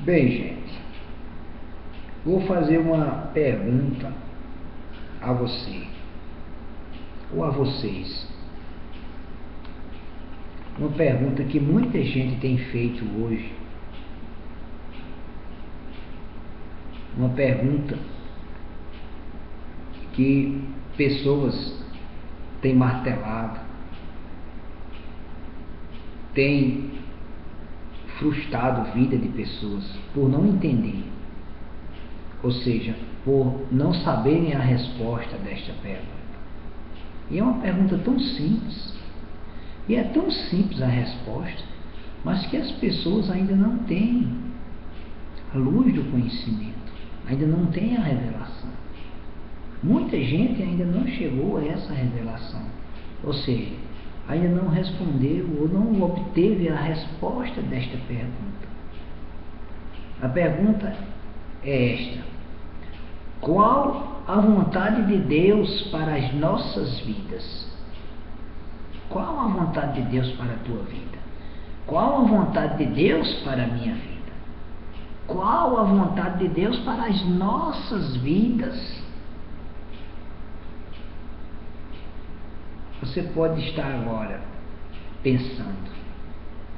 Bem, gente, vou fazer uma pergunta a você, ou a vocês. Uma pergunta que muita gente tem feito hoje. Uma pergunta que pessoas têm martelado, têm frustrado a vida de pessoas por não entender, ou seja, por não saberem a resposta desta pergunta. E é uma pergunta tão simples, e é tão simples a resposta, mas que as pessoas ainda não têm a luz do conhecimento, ainda não têm a revelação. Muita gente ainda não chegou a essa revelação, ou seja, ainda não respondeu ou não obteve a resposta desta pergunta. A pergunta é esta: qual a vontade de Deus para as nossas vidas? Qual a vontade de Deus para a tua vida? Qual a vontade de Deus para a minha vida? Qual a vontade de Deus para as nossas vidas? Você pode estar agora pensando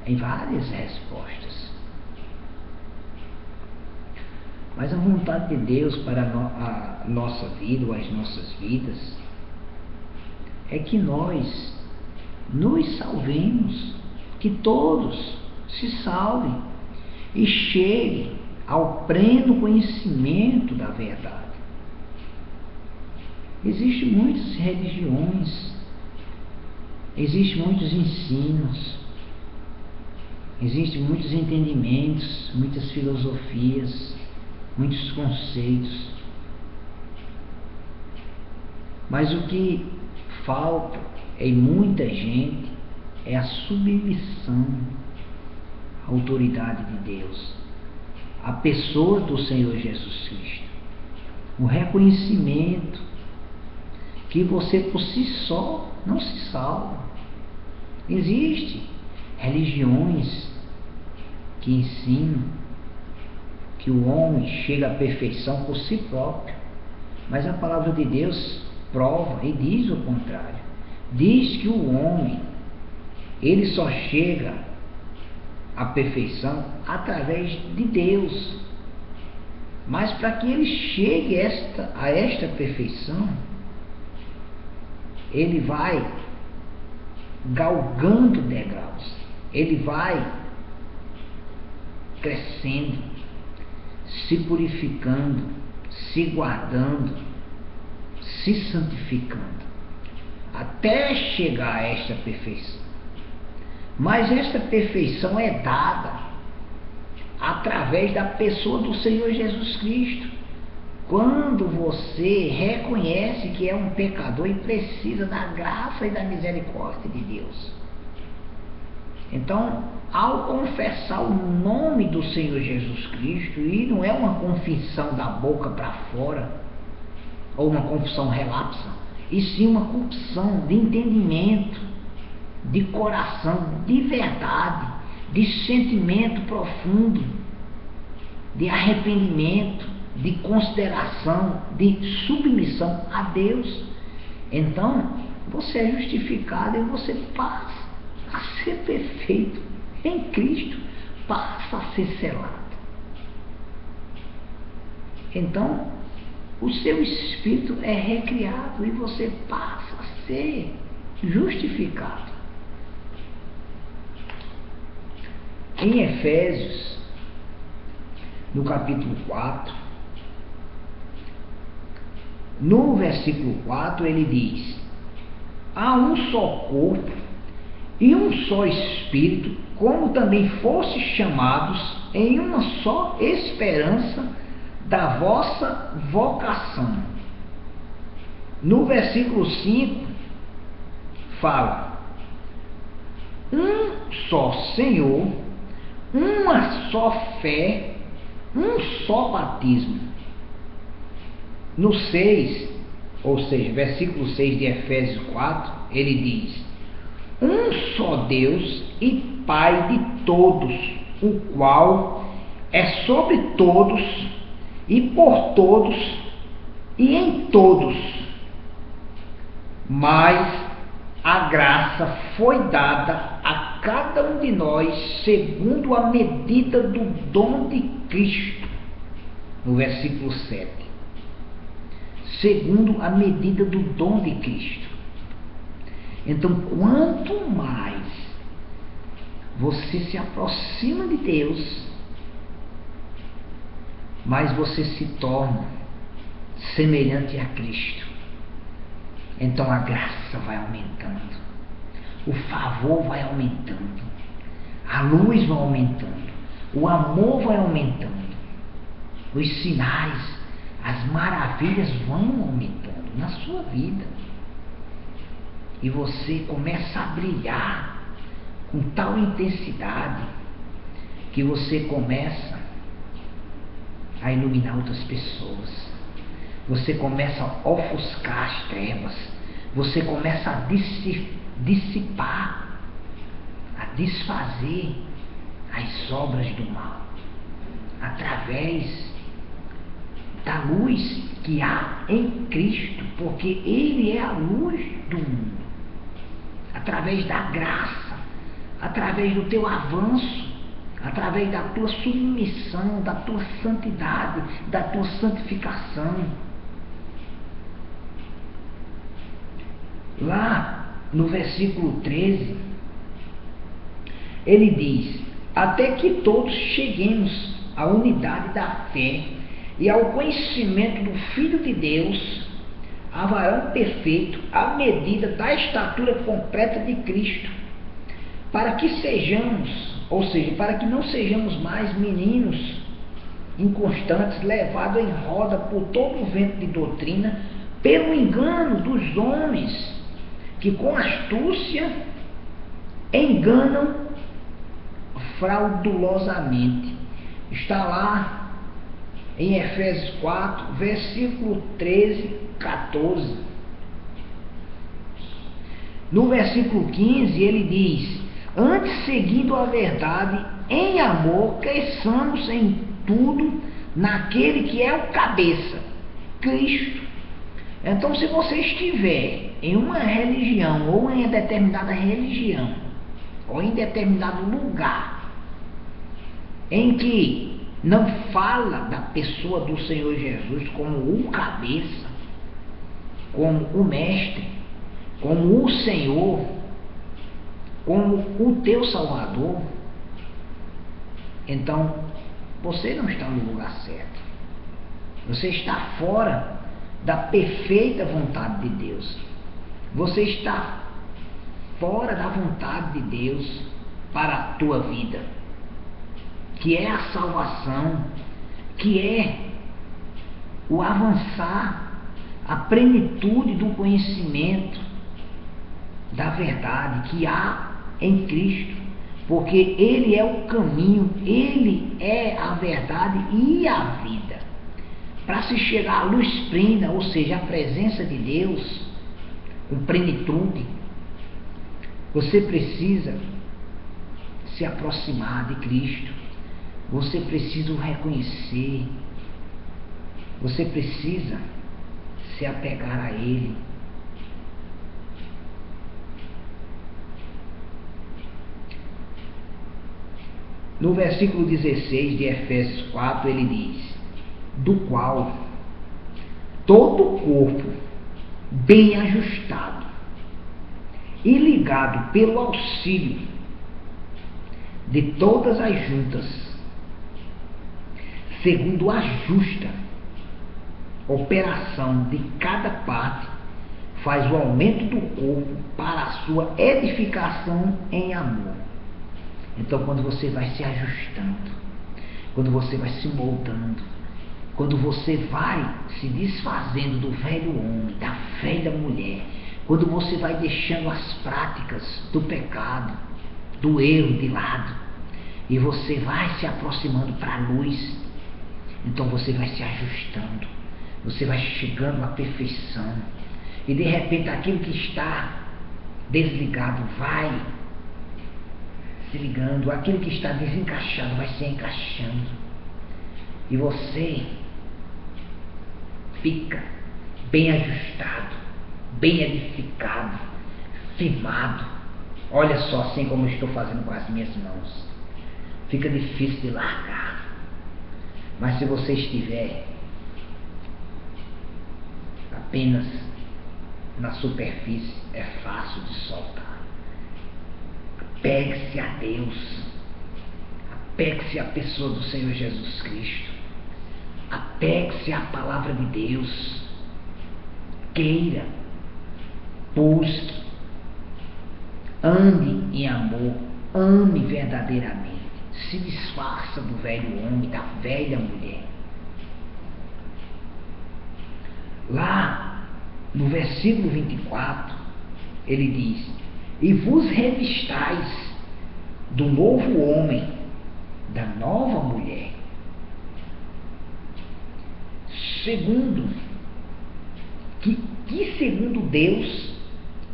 em várias respostas, mas a vontade de Deus para a nossa vida ou as nossas vidas é que nós nos salvemos, que todos se salvem e cheguem ao pleno conhecimento da verdade. Existem muitas religiões, existem muitos ensinos, existem muitos entendimentos, muitas filosofias, muitos conceitos. Mas o que falta em muita gente é a submissão à autoridade de Deus, à pessoa do Senhor Jesus Cristo, o reconhecimento que você por si só não se salva. Existem religiões que ensinam que o homem chega à perfeição por si próprio, mas a palavra de Deus prova e diz o contrário. Diz que o homem, ele só chega à perfeição através de Deus. Mas para que ele chegue a esta perfeição, ele vai galgando degraus, ele vai crescendo, se purificando, se guardando, se santificando, até chegar a esta perfeição. Mas esta perfeição é dada através da pessoa do Senhor Jesus Cristo. Quando você reconhece que é um pecador e precisa da graça e da misericórdia de Deus. Então, ao confessar o nome do Senhor Jesus Cristo, e não é uma confissão da boca para fora, ou uma confissão relapsa, e sim uma confissão de entendimento, de coração, de verdade, de sentimento profundo, de arrependimento, de consideração, de submissão a Deus. Então, você é justificado e você passa a ser perfeito em Cristo, passa a ser selado. Então, o seu espírito é recriado e você passa a ser justificado. Em Efésios, no capítulo 4, no versículo 4, ele diz: há um só corpo e um só Espírito, como também fostes chamados em uma só esperança da vossa vocação. No versículo 5, fala: um só Senhor, uma só fé, um só batismo. No 6, ou seja, versículo 6 de Efésios 4, ele diz: um só Deus e Pai de todos, o qual é sobre todos e por todos e em todos, mas a graça foi dada a cada um de nós segundo a medida do dom de Cristo, no versículo 7. Segundo a medida do dom de Cristo. Então, quanto mais você se aproxima de Deus, mais você se torna semelhante a Cristo. Então a graça vai aumentando, o favor vai aumentando, a luz vai aumentando, o amor vai aumentando, os sinais, as maravilhas vão aumentando na sua vida. E você começa a brilhar com tal intensidade que você começa a iluminar outras pessoas. Você começa a ofuscar as trevas. Você começa a dissipar, a desfazer as obras do mal, através da luz que há em Cristo, porque Ele é a luz do mundo. Através da graça, através do teu avanço, através da tua submissão, da tua santidade, da tua santificação. Lá no versículo 13, ele diz: até que todos cheguemos à unidade da fé e ao conhecimento do Filho de Deus, a varão perfeito, à medida da estatura completa de Cristo, para que sejamos, ou seja, para que não sejamos mais meninos inconstantes, levados em roda por todo o vento de doutrina, pelo engano dos homens, que com astúcia enganam fraudulosamente. Está lá em Efésios 4, versículo 13, 14. No versículo 15 ele diz: antes, seguindo a verdade em amor, cresçamos em tudo naquele que é o cabeça, Cristo. Então, se você estiver em uma religião, ou em determinada religião, ou em determinado lugar, em que não fala da pessoa do Senhor Jesus como o cabeça, como o mestre, como o Senhor, como o teu Salvador, então você não está no lugar certo. Você está fora da perfeita vontade de Deus. Você está fora da vontade de Deus para a tua vida, que é a salvação, que é o avançar, a plenitude do conhecimento da verdade que há em Cristo, porque Ele é o caminho, Ele é a verdade e a vida. Para se chegar à luz plena, ou seja, a presença de Deus com plenitude, você precisa se aproximar de Cristo, você precisa o reconhecer, você precisa se apegar a Ele. No versículo 16 de Efésios 4 ele diz: do qual todo o corpo, bem ajustado e ligado pelo auxílio de todas as juntas, segundo a justa operação de cada parte, faz o aumento do corpo para a sua edificação em amor. Então, quando você vai se ajustando, quando você vai se moldando, quando você vai se desfazendo do velho homem, da velha mulher, quando você vai deixando as práticas do pecado, do erro de lado, e você vai se aproximando para a luz, então você vai se ajustando, você vai chegando à perfeição, e de repente aquilo que está desligado vai se ligando, aquilo que está desencaixado vai se encaixando. e você fica bem ajustado, bem edificado, firmado. Olha só, assim como eu estou fazendo com as minhas mãos. Fica difícil de largar. Mas se você estiver apenas na superfície, é fácil de soltar. Apegue-se a Deus. Apegue-se à pessoa do Senhor Jesus Cristo. Apegue-se à palavra de Deus. Queira, busque, ande em amor, ame verdadeiramente. Se desfaça do velho homem, da velha mulher. Lá no versículo 24, ele diz: e vos revistais do novo homem, da nova mulher, segundo que segundo Deus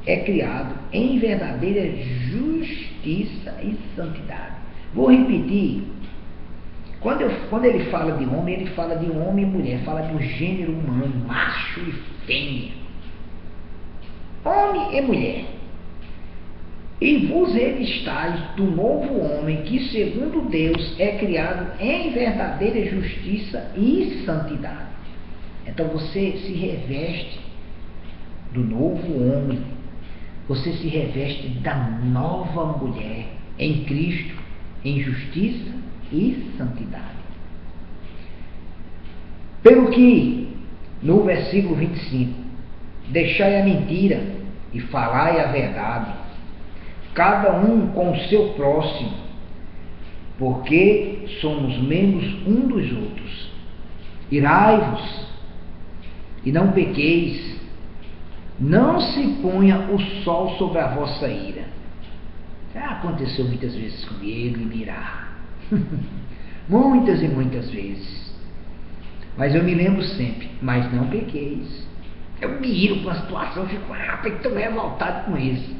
é criado em verdadeira justiça e santidade. Vou repetir. Quando ele fala de homem, ele fala de homem e mulher, fala do gênero humano, macho e fêmea. Homem e mulher. E vos revistais do novo homem, que segundo Deus é criado em verdadeira justiça e santidade. Então você se reveste do novo homem, você se reveste da nova mulher em Cristo, em justiça e santidade. Pelo que, no versículo 25, deixai a mentira e falai a verdade, cada um com o seu próximo, porque somos membros um dos outros. Irai-vos e não pequeis, não se ponha o sol sobre a vossa ira. Já aconteceu muitas vezes comigo e me irar. Muitas e muitas vezes. Mas eu me lembro sempre, mas não pequeis. Eu me iro com a situação, eu fico tão revoltado com isso.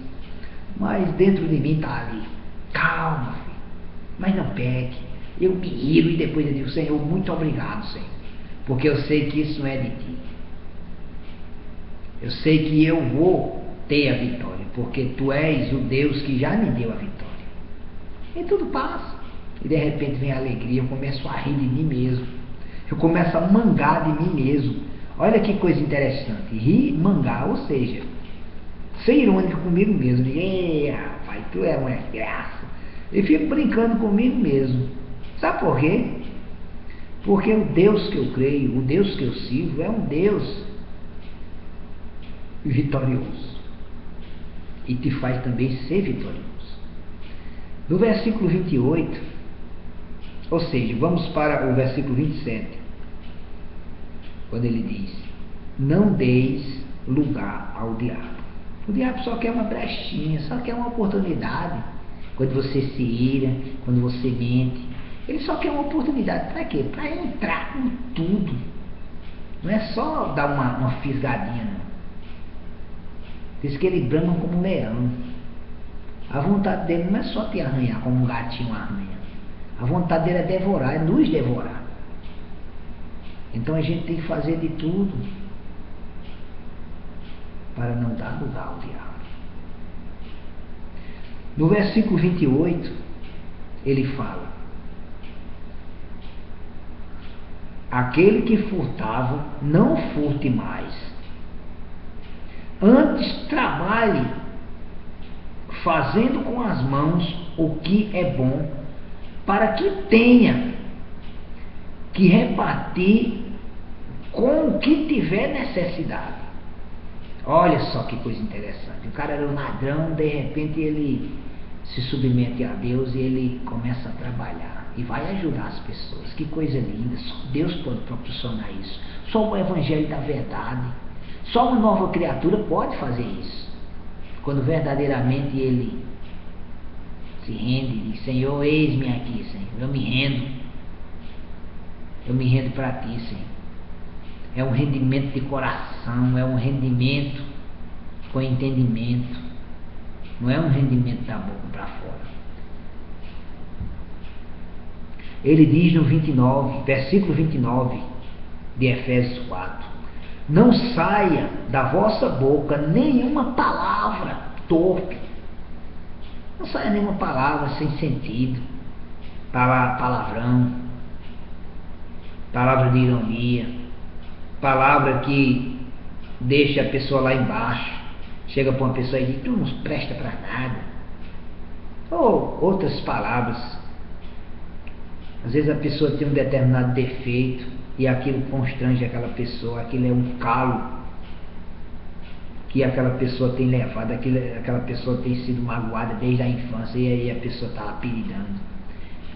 Mas dentro de mim está ali, calma, filho, mas não peque. Eu me iro e depois eu digo: Senhor, muito obrigado, Senhor, porque eu sei que isso não é de ti. Eu sei que eu vou ter a vitória, porque tu és o Deus que já me deu a vitória. E tudo passa. E de repente vem a alegria, eu começo a rir de mim mesmo. Eu começo a mangar de mim mesmo. Olha que coisa interessante. Rir, mangar, ou seja, ser irônico comigo mesmo. Ei, rapaz, tu é uma graça. Eu fico brincando comigo mesmo. Sabe por quê? Porque o Deus que eu creio, o Deus que eu sirvo, é um Deus vitorioso, e te faz também ser vitorioso. No versículo 28, ou seja, vamos para o versículo 27, quando ele diz: não deis lugar ao diabo. O diabo só quer uma brechinha, só quer uma oportunidade. Quando você se ira, quando você mente, ele só quer uma oportunidade. Para quê? Para entrar com tudo. Não é só dar uma fisgadinha, não. Diz que ele brama como um leão. A vontade dele não é só te arranhar como um gatinho arranha. A vontade dele é devorar, é nos devorar. Então a gente tem que fazer de tudo para não dar lugar ao diabo. No versículo 28, ele fala: aquele que furtava, não furte mais. Antes trabalhe, fazendo com as mãos o que é bom, para que tenha que repartir com o que tiver necessidade. Olha só que coisa interessante. O cara era um ladrão, de repente ele se submete a Deus e ele começa a trabalhar e vai ajudar as pessoas. Que coisa linda. Só Deus pode proporcionar isso. Só o Evangelho da verdade, só uma nova criatura pode fazer isso. Quando verdadeiramente ele se rende e diz: Senhor, eis-me aqui, Senhor, eu me rendo para ti, Senhor. É um rendimento de coração, é um rendimento com entendimento, não é um rendimento da boca para fora. Ele diz no 29, versículo 29 de Efésios 4: não saia da vossa boca nenhuma palavra torpe. Não saia nenhuma palavra sem sentido, palavrão, palavra de ironia, palavra que deixa a pessoa lá embaixo. Chega para uma pessoa e diz: tu não presta para nada. Ou outras palavras. Às vezes a pessoa tem um determinado defeito e aquilo constrange aquela pessoa, aquilo é um calo que aquela pessoa tem levado, aquela pessoa tem sido magoada desde a infância e aí a pessoa está apelidando.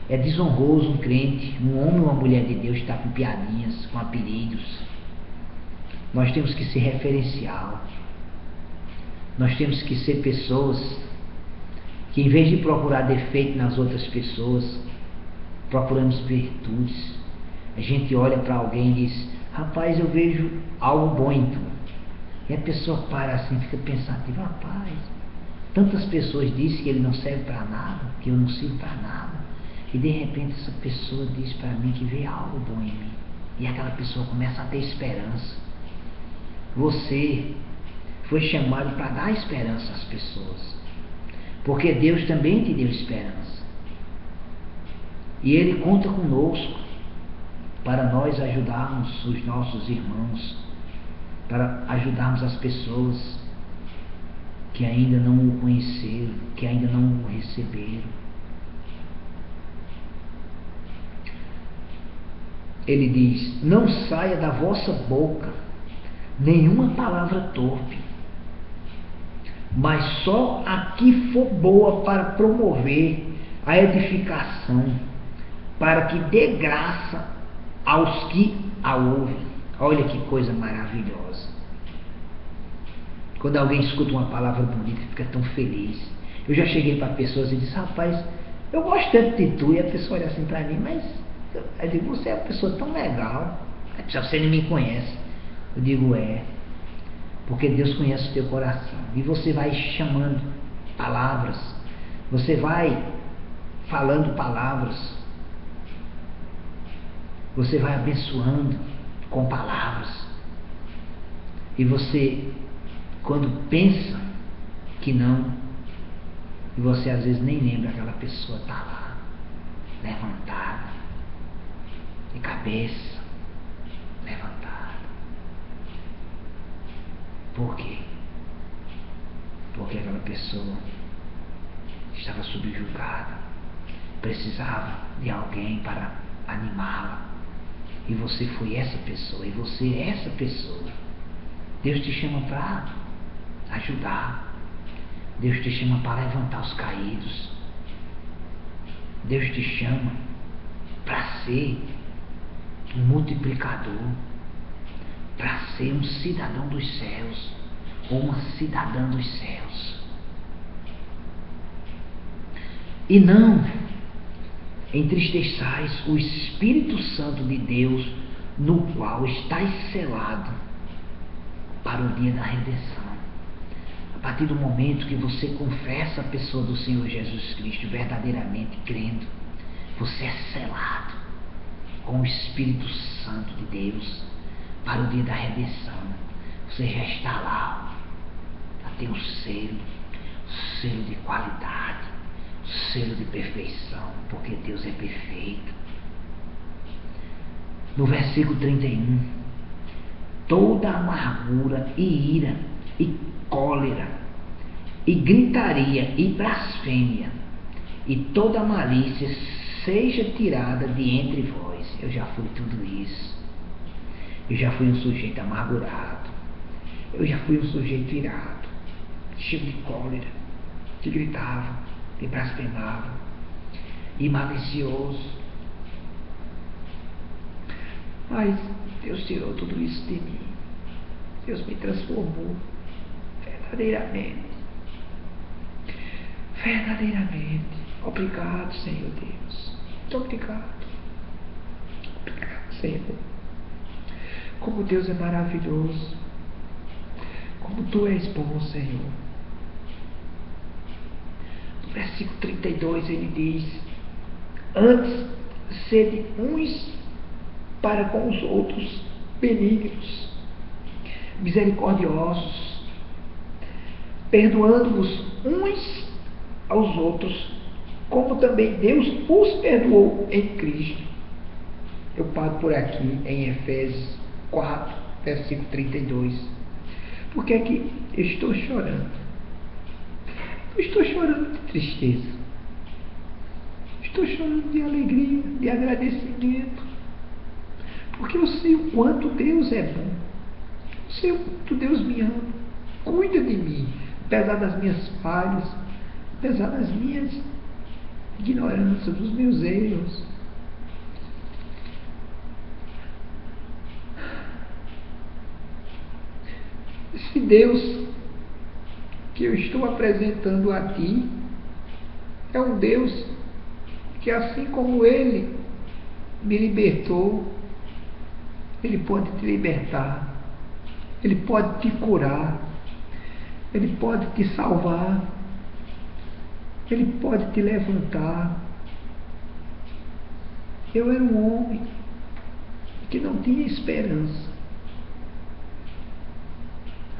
É desonroso um crente, um homem ou uma mulher de Deus estar com piadinhas, com apelidos. Nós temos que ser referencial. Nós temos que ser pessoas que, em vez de procurar defeito nas outras pessoas, procuramos virtudes. A gente olha para alguém e diz: rapaz, eu vejo algo bom em tu. E a pessoa para assim, fica pensativa: rapaz, tantas pessoas dizem que ele não serve para nada, que eu não sirvo para nada. E de repente essa pessoa diz para mim que vê algo bom em mim. E aquela pessoa começa a ter esperança. Você foi chamado para dar esperança às pessoas, porque Deus também te deu esperança. E Ele conta conosco para nós ajudarmos os nossos irmãos, para ajudarmos as pessoas que ainda não o conheceram, que ainda não o receberam. Ele diz: não saia da vossa boca nenhuma palavra torpe, mas só a que for boa para promover a edificação, para que dê graça aos que a ouvem. Olha que coisa maravilhosa. Quando alguém escuta uma palavra bonita, fica tão feliz. Eu já cheguei para pessoas e disse: rapaz, eu gosto tanto de tu. E a pessoa olha assim para mim: mas eu digo, você é uma pessoa tão legal. Você nem me conhece. Eu digo: é, porque Deus conhece o teu coração. E você vai chamando palavras, você vai falando palavras, você vai abençoando com palavras. E você, quando pensa que não, e você às vezes nem lembra, aquela pessoa está lá, levantada, de cabeça levantada. Por quê? Porque aquela pessoa estava subjugada, precisava de alguém para animá-la. E você foi essa pessoa, e você é essa pessoa. Deus te chama para ajudar. Deus te chama para levantar os caídos. Deus te chama para ser um multiplicador, para ser um cidadão dos céus, ou uma cidadã dos céus. E não entristeçais o Espírito Santo de Deus, no qual estáis selado para o dia da redenção. A partir do momento que você confessa a pessoa do Senhor Jesus Cristo verdadeiramente crendo, você é selado com o Espírito Santo de Deus para o dia da redenção. Você já está lá, já tem o selo de qualidade, selo de perfeição, porque Deus é perfeito. No versículo 31, toda amargura e ira e cólera e gritaria e blasfêmia e toda malícia seja tirada de entre vós. Eu já fui tudo isso. Eu já fui um sujeito amargurado, eu já fui um sujeito irado, cheio de cólera, que gritava, que blasfemava, e malicioso. Mas Deus tirou tudo isso de mim. Deus me transformou verdadeiramente. Verdadeiramente. Obrigado, Senhor Deus. Muito obrigado. Obrigado, Senhor. Como Deus é maravilhoso. Como Tu és bom, Senhor. No versículo 32 ele diz: antes sede uns para com os outros benignos, misericordiosos, perdoando-vos uns aos outros, como também Deus os perdoou em Cristo. Eu paro por aqui em Efésios 4, versículo 32. Por que é que eu estou chorando? Eu estou chorando de tristeza. Estou chorando de alegria, de agradecimento. Porque eu sei o quanto Deus é bom. Eu sei o quanto Deus me ama. Cuida de mim, apesar das minhas falhas, apesar das minhas ignorâncias, dos meus erros. Esse Deus que eu estou apresentando a ti é um Deus que, assim como Ele me libertou, Ele pode te libertar, Ele pode te curar, Ele pode te salvar, Ele pode te levantar. Eu era um homem que não tinha esperança.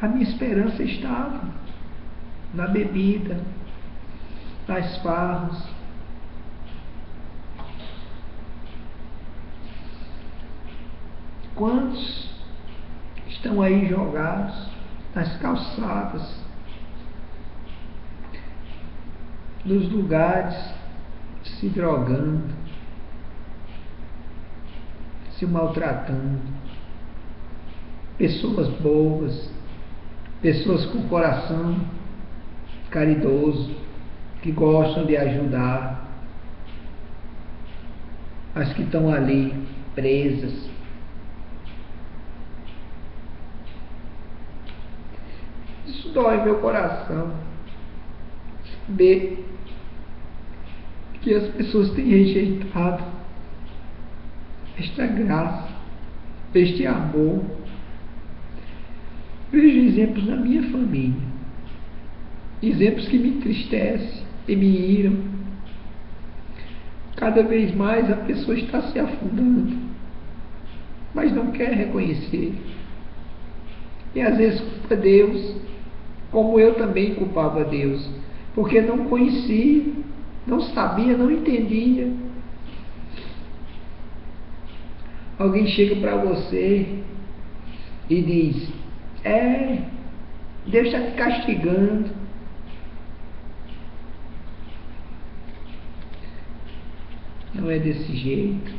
A minha esperança estava na bebida, nas farras. Quantos estão aí jogados nas calçadas, nos lugares, se drogando, se maltratando? Pessoas boas, pessoas com coração caridoso, que gostam de ajudar, mas que estão ali presas. Isso dói meu coração, saber que as pessoas têm rejeitado esta graça, este amor. Vejo exemplos na minha família, exemplos que me entristecem e me iram. Cada vez mais a pessoa está se afundando, mas não quer reconhecer. E às vezes culpa Deus, como eu também culpava Deus, porque não conhecia, não sabia, não entendia. Alguém chega para você e diz: Deus está te castigando. Não é desse jeito.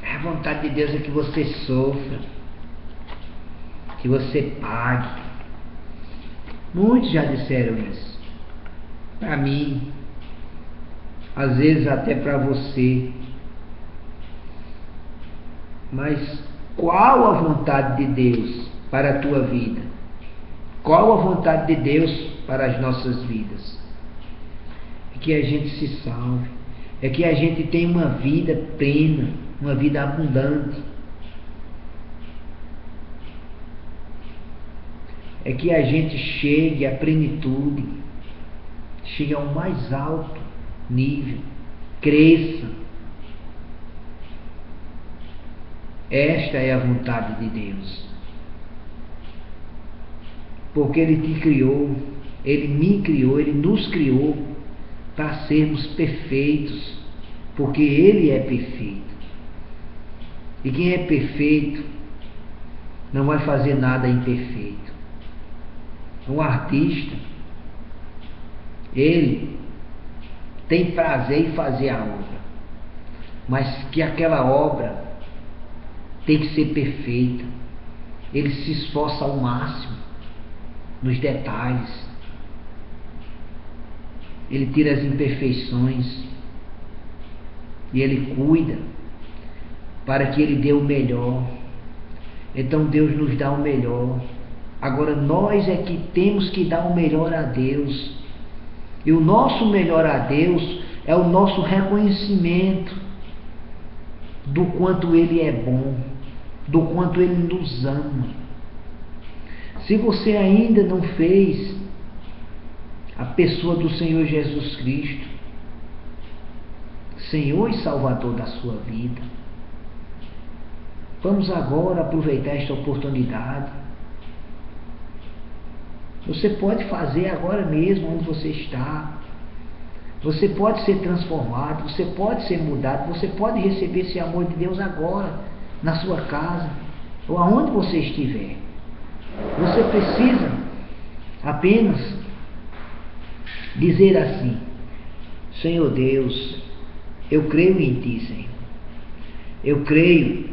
A vontade de Deus é que você sofra, que você pague. Muitos já disseram isso para mim, às vezes até para você. Mas qual a vontade de Deus para a tua vida? Qual a vontade de Deus para as nossas vidas? É que a gente se salve, é que a gente tenha uma vida plena, uma vida abundante. É que a gente chegue à plenitude, chegue ao mais alto nível, cresça. Esta é a vontade de Deus. Porque Ele te criou, Ele me criou, Ele nos criou para sermos perfeitos, porque Ele é perfeito. E quem é perfeito não vai fazer nada imperfeito. Um artista, ele tem prazer em fazer a obra, mas que aquela obra tem que ser perfeita. Ele se esforça ao máximo nos detalhes. Ele tira as imperfeições e ele cuida para que ele dê o melhor. Então Deus nos dá o melhor. Agora nós é que temos que dar o melhor a Deus. E o nosso melhor a Deus é o nosso reconhecimento do quanto Ele é bom, do quanto Ele nos ama. Se você ainda não fez a pessoa do Senhor Jesus Cristo Senhor e Salvador da sua vida. Vamos agora aproveitar esta oportunidade. Você pode fazer agora mesmo onde você está. Você pode ser transformado, você pode ser mudado, você pode receber esse amor de Deus agora, na sua casa, ou aonde você estiver. Você precisa apenas dizer assim: Senhor Deus, eu creio em Ti, Senhor. Eu creio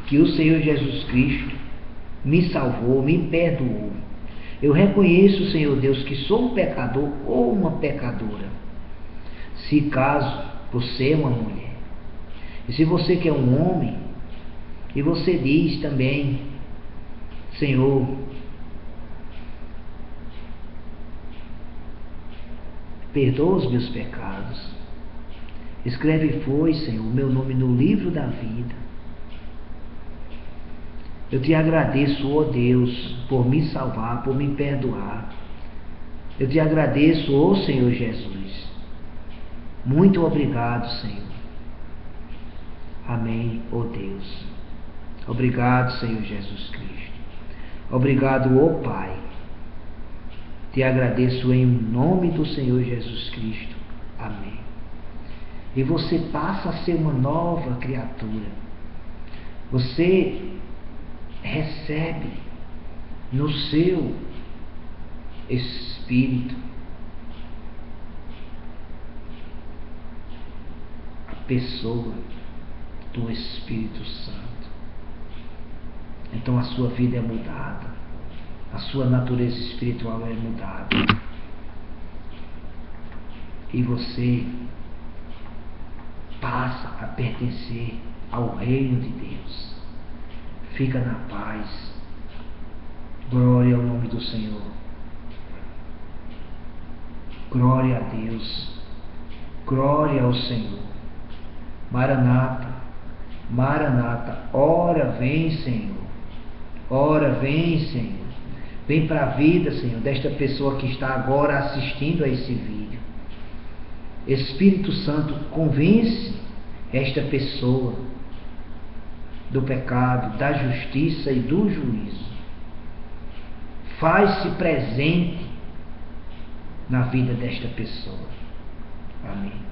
que o Senhor Jesus Cristo me salvou, me perdoou. Eu reconheço, Senhor Deus, que sou um pecador ou uma pecadora. Se caso você é uma mulher, e se você que é um homem, e você diz também: Senhor, perdoa os meus pecados. Escreve, Senhor, o meu nome no livro da vida. Eu te agradeço, ó Deus, por me salvar, por me perdoar. Eu te agradeço, ó Senhor Jesus. Muito obrigado, Senhor. Amém, ó Deus. Obrigado, Senhor Jesus Cristo. Obrigado, ó Pai. Te agradeço em nome do Senhor Jesus Cristo. Amém. E você passa a ser uma nova criatura. Você recebe no seu espírito a pessoa do Espírito Santo. Então a sua vida é mudada, a sua natureza espiritual é mudada, e você passa a pertencer ao reino de Deus. Fica na paz. Glória ao nome do Senhor. Glória a Deus. Glória ao Senhor. Maranata, Maranata, ora vem, Senhor. Ora vem, Senhor. Vem para a vida, Senhor, desta pessoa que está agora assistindo a esse vídeo. Espírito Santo, convence esta pessoa do pecado, da justiça e do juízo. Faz-se presente na vida desta pessoa. Amém.